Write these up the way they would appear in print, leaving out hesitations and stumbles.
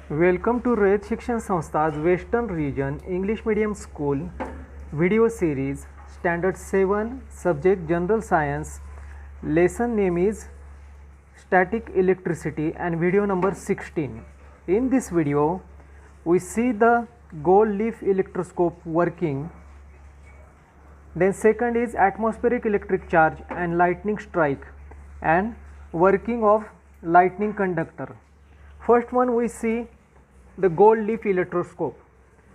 Welcome to Rayat Shikshan Sanstha's Western Region English Medium School video series Standard 7 Subject General Science. Lesson name is Static Electricity and video number 16. In this video we see the gold leaf electroscope working. Then second is atmospheric electric charge and lightning strike and working of lightning conductor. First one we see the gold leaf electroscope.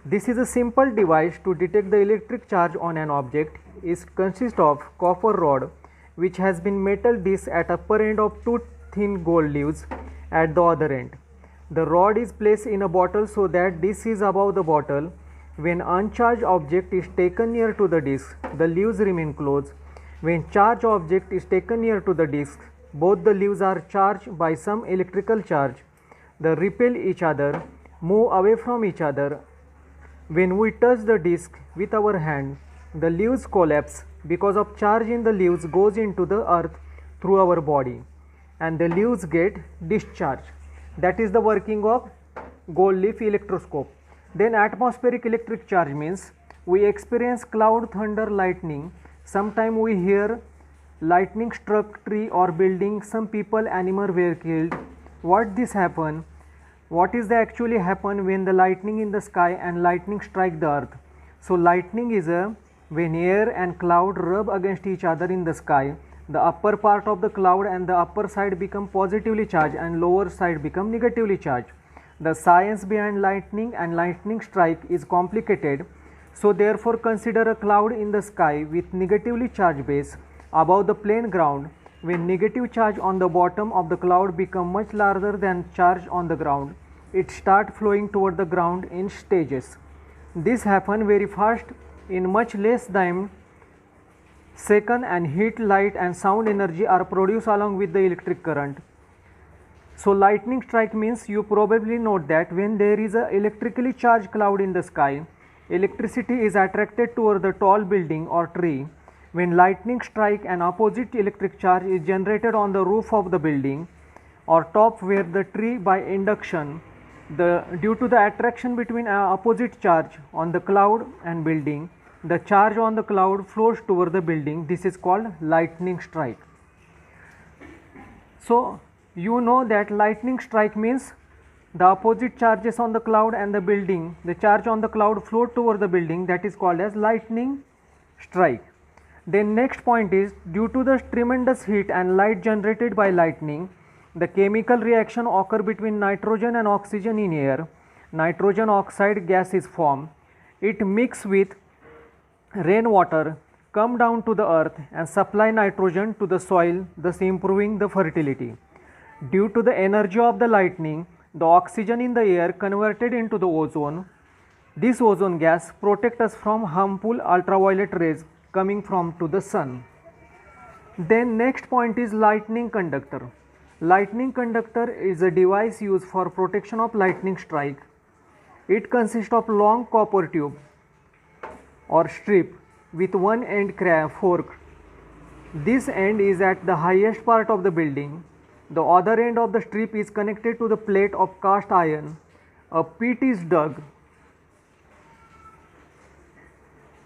This is a simple device to detect the electric charge on an object. It consists of copper rod which has been metal disc at upper end of two thin gold leaves at the other end. The rod is placed in a bottle so that disc is above the bottle. When uncharged object is taken near to the disc, the leaves remain closed. When charged object is taken near to the disc, both the leaves are charged by some electrical charge. They repel each other, move away from each other. When we touch the disc with our hand, the leaves collapse because of charge in the leaves goes into the earth through our body and the leaves get discharged. That is the working of gold leaf electroscope. Then atmospheric electric charge means we experience cloud, thunder, lightning. Sometimes we hear lightning struck tree or building. Some people, animal were killed. What this happen? What is the actually happen when the lightning in the sky and lightning strike the earth? So lightning is when air and cloud rub against each other in the sky. The upper part of the cloud and the upper side become positively charged and lower side become negatively charged. The science behind lightning and lightning strike is complicated. So therefore consider a cloud in the sky with negatively charged base above the plain ground. When negative charge on the bottom of the cloud become much larger than charge on the ground, it start flowing toward the ground in stages. This happen very fast in much less than second, and heat, light and sound energy are produced along with the electric current. So lightning strike means you probably note that when there is a electrically charged cloud in the sky, electricity is attracted toward the tall building or tree. When lightning strike, an opposite electric charge is generated on the roof of the building or top where the tree by induction. Due to the attraction between opposite charge on the cloud and building, the charge on the cloud flows toward the building. This is called lightning strike. So you know that lightning strike means the opposite charges on the cloud and the building, the charge on the cloud flow toward the building, that is called as lightning strike. Then next point is, due to the tremendous heat and light generated by lightning, the chemical reaction occur between nitrogen and oxygen in air. Nitrogen oxide gas is formed. It mix with rainwater, come down to the earth and supply nitrogen to the soil, thus improving the fertility. Due to the energy of the lightning, the oxygen in the air converted into the ozone. This ozone gas protects us from harmful ultraviolet rays coming from to the sun. Then next point is lightning conductor. Lightning conductor is a device used for protection of lightning strike. It consists of long copper tube or strip with one end forked. This end is at the highest part of the building. The other end of the strip is connected to the plate of cast iron. A pit is dug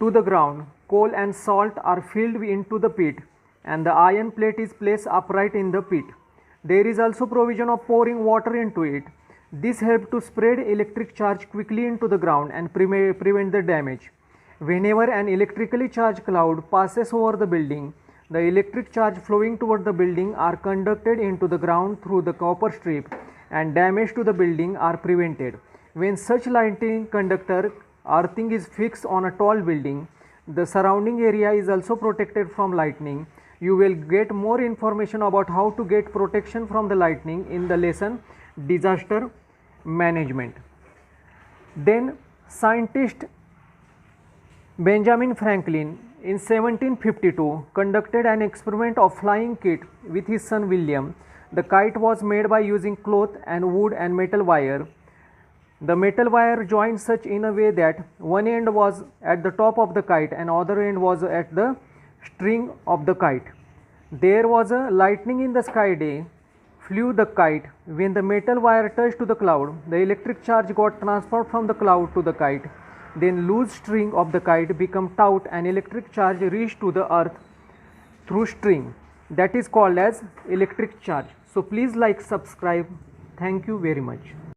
to the ground. Coal and salt are filled into the pit and the iron plate is placed upright in the pit. There is also provision of pouring water into it. This helps to spread electric charge quickly into the ground and prevent the damage. Whenever an electrically charged cloud passes over the building, the electric charge flowing toward the building are conducted into the ground through the copper strip and damage to the building are prevented. When such lightning conductor earthing is fixed on a tall building, the surrounding area is also protected from lightning. You will get more information about how to get protection from the lightning in the lesson disaster management. Then scientist Benjamin Franklin in 1752 conducted an experiment of flying kite with his son William. The kite was made by using cloth and wood and metal wire. The metal wire joined such in a way that one end was at the top of the kite and other end was at the string of the kite. There was a lightning in the sky day. flew the kite. When the metal wire touched to the cloud, the electric charge got transferred from the cloud to the kite. Then loose string of the kite became taut and electric charge reached to the earth through string. That is called as electric charge. So please like, subscribe. Thank you very much.